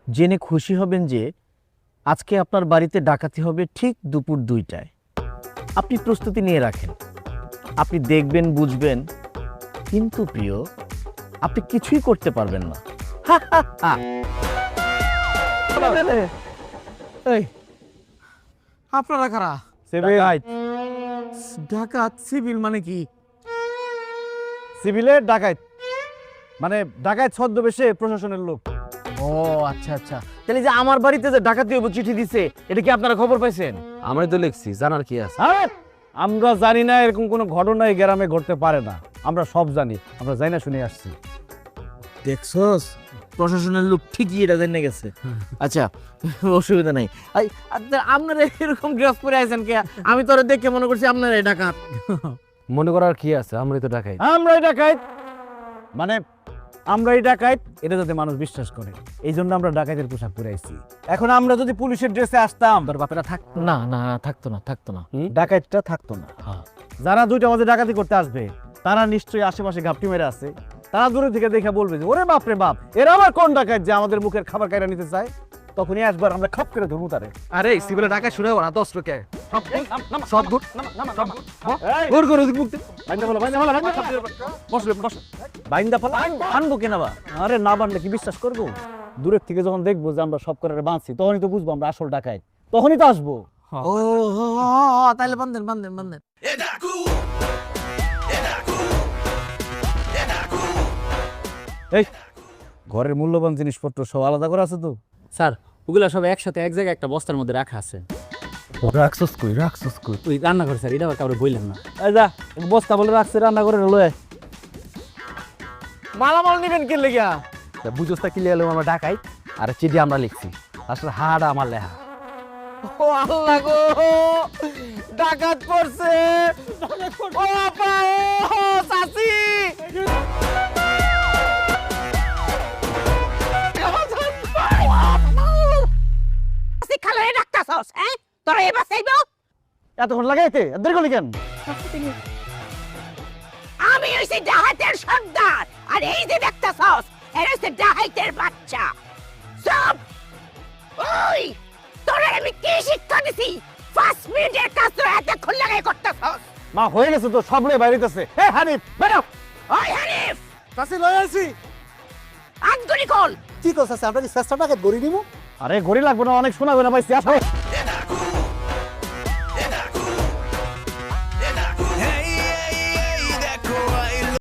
জেনে খুশি হবেন যে আজকে আপনার বাড়িতে ডাকাতি হবে ঠিক দুপুর 2টায়। আপনি প্রস্তুতি নিয়ে রাখেন, আপনি দেখবেন, বুঝবেন, কিন্তু প্রিয়, আপনি কিছুই করতে পারবেন না। এই আপনারা কারা? ডাকাত সিভিল মানে কি? সিভিলের ডাকাত মানে ডাকাত ছদ্মবেশে প্রশাসনের লোক। ও আচ্ছা আচ্ছা, তাহলে যে আমার বাড়িতে যে ডাকাতি হইব চিঠি দিছে, এটা কি আপনারা খবর পাইছেন? আমরাই তো লিখছি, জানার কি আছে? আরে আমরা জানি না, এরকম কোনো ঘটনা এই গ্রামে ঘটতে পারে না। আমরা সব জানি, আমরা জানি না শুনে আসছি। দেখছস, প্রশাসনের লোক ঠিকই এটা জেনে গেছে। আচ্ছা, অসুবিধা নাই। আপনারা এরকম ড্রেস পরে আছেন কে? আমি তো দেখে মনে করছি আপনারা ডাকাত। মনে করার কি আছে, আমরাই তো ডাকাই। আমরাই ডাকাত মানে আমরাই ডাকাত, এটা যাতে মানুষ বিশ্বাস করে, এই জন্য আমরা ডাকাতের পোশাক পরে আইছি। এখন আমরা যদি পুলিশের ড্রেসে আসতাম, তোর বাপেরা না না না, থাকতো না, থাকতো না। ডাকাতটা থাকতো না। যারা 2টা বাজে ডাকাতি করতে আসবে, তারা নিশ্চয়ই আশেপাশে ঘাপটি মেরে আছে। তারা দূরে থেকে দেখে বলবে যে ওরে বাপ রে বাপ, এরা আবার কোন ডাকাত যে আমাদের মুখের খাবার কাইরা নিতে চায়। তখনই আসবার আমরা খপ করে ধরবো তারে। আরে সিভিলে ডাকাই শুনে ওরা 10 কে সব গুড গুড গুড মুক্তি বাইন্দা ফেলা বাইন্দা ফেলা বসলে বস বাইন্দা ফেলা আনবো কেনা বা? আরে না বানলে কি বিশ্বাস করবো? দূরের থেকে যখন দেখবো যে আমরা সব করে বাঁচছি, তখনই তো বুঝবো আমরা আসল ডাকাত, তখনই তো আসবো। ও তাহলে বান্ধেন বান্ধেন বান্ধেন। এই ঘরের মূল্যবান জিনিসপত্র সব আলাদা করে আছে তো? স্যার, ওগুলা সব একসাথে এক জায়গায় একটা বস্তার মধ্যে রাখা আছে। রাখছস কই? ওই রান্না করে স্যার, এটা আবার কাউরে বললেন না। এই যা বস্তা বলে রাখছে, রান্না করে লয়ে মালামাল নিবেন কি লেগা? বুঝোস্তা কি লিয়ালো আমরা ডাকাই, আর চিঠি আমরা লিখছি। আসলে হাড়া আমার লেখা। ও আল্লাহ গো, ডাকাত পড়ছে। ও আপা, ও চাচি, এতক্ষণ লাগাইতে দেরি করলি কেন? আমি হইছি ডাহাতের সর্দার, আর এই যে দেখতাছস এরা হইছে ডাহাতের বাচ্চা। সব ওই তোরা আমি কি শিক্ষা দিছি? 5 মিনিটের কাজ তো এতক্ষণ লাগাই করতাছস। মা হয়ে গেছে তো, সব লয়ে বাইরেতেছে। হে হানিফ বেরো। ওই হানিফ, কাছে লয়ে আসি। আজগুনি কল। কি কইছস? আমরা কি চেষ্টা টাকা গড়ি নিমু? আরে ঘড়ি লাগবে না, অনেক শোনাবে না ভাই।